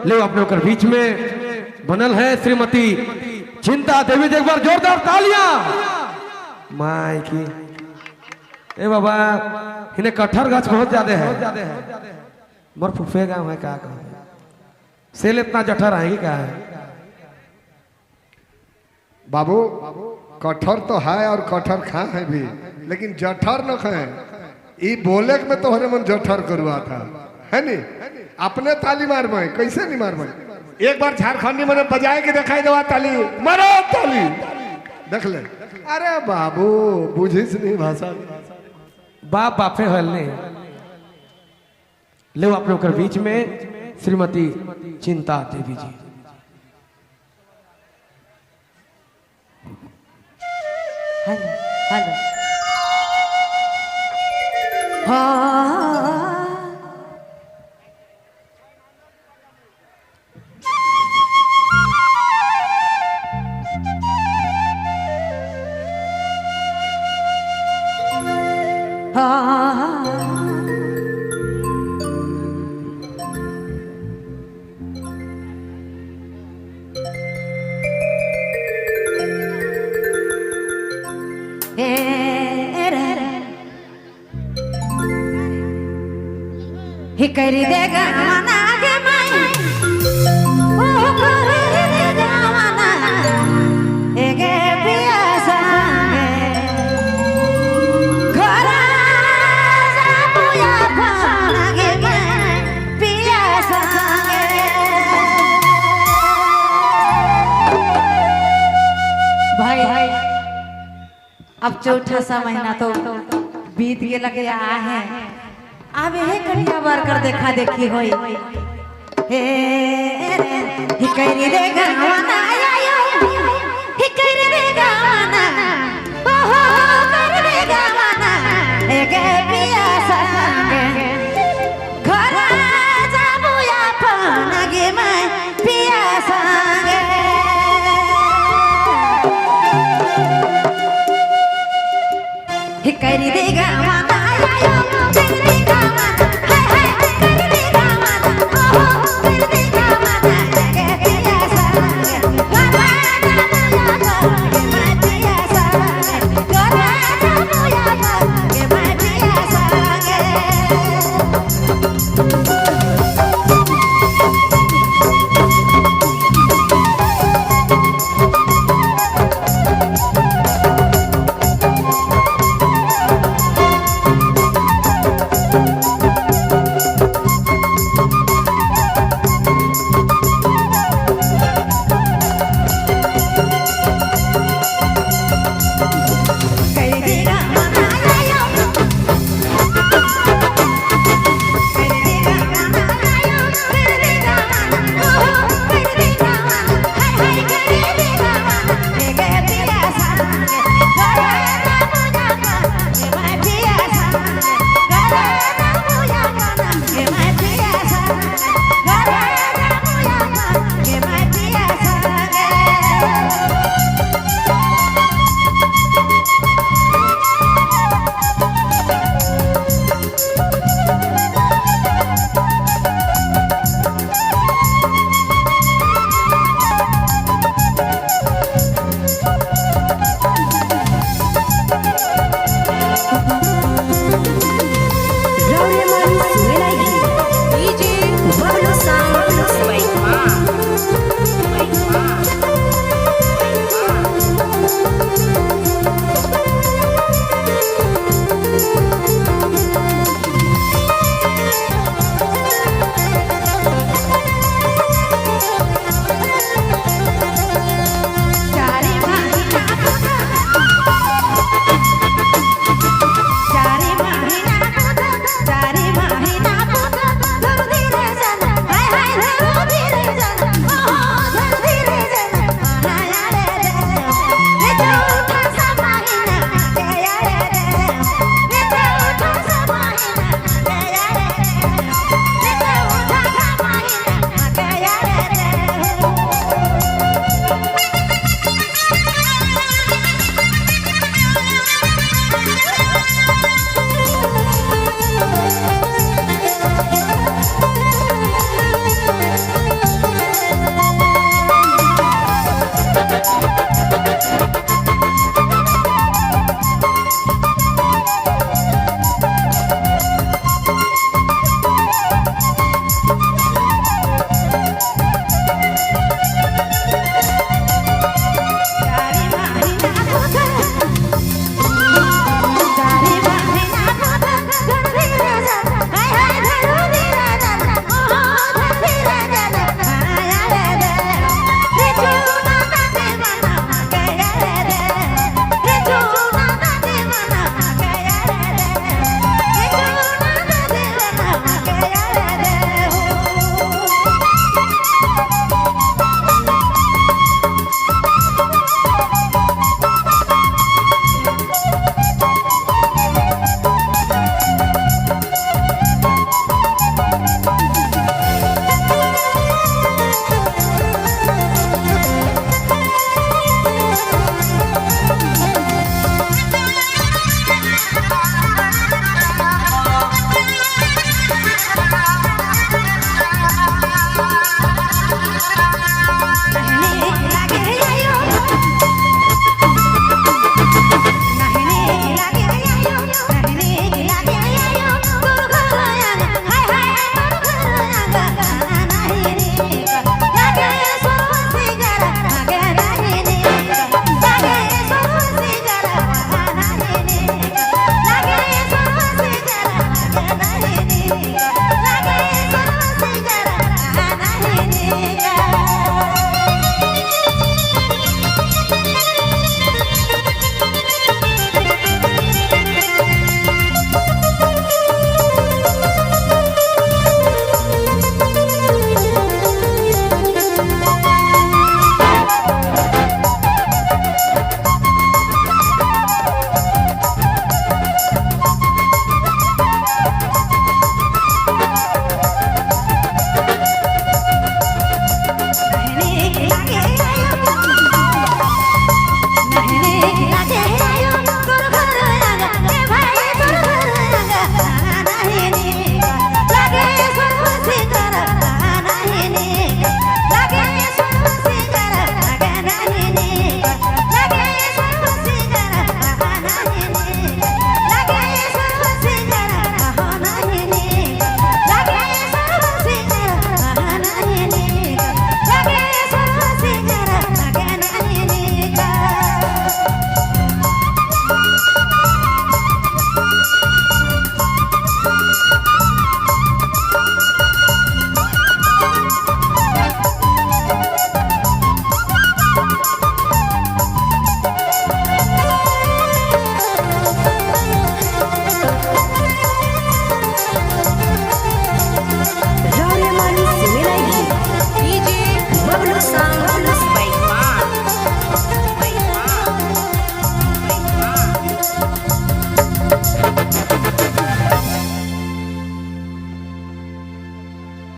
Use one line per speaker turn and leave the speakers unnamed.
ले अपने होकर बीच में बनल है श्रीमती चिंता देवी। एक बार जोरदार तालियां माई की। ए बाबा इन्हें कटहर गाछ बहुत ज्यादा है। मर फुफे गाँव है क्या कहो सेल इतना जठर आएगी क्या है
बाबू। कटहर तो है और कटहर खा है भी, लेकिन जठर न खाए। ये बोले में तो हरे मन जठर करुआ था है नी। अपने ताली मार पाए कैसे नहीं मार पाए। एक बार झारखंडी मैंने बजाए के दिखाई देवा ताली मारो ताली देख ले। अरे बाबू बुझिस नहीं भाषा
बाप बापे हलने ले अपने होकर बीच में श्रीमती चिंता देवी जी।
हेलो हेलो हाँ ही करी देगा मना के माई ओ करी देगा मना एगे पिया संगे घरा जाबुया भाना के पिया संगे। भाई अब चौथा सा महीना तो बीत के लगे आया है। अब हे कन्या बार कर देखा देखी होई हे करी रे गाना हे करी रे गाना ओहो करी रे गाना एक पिया संगे घर जाबू अपन गे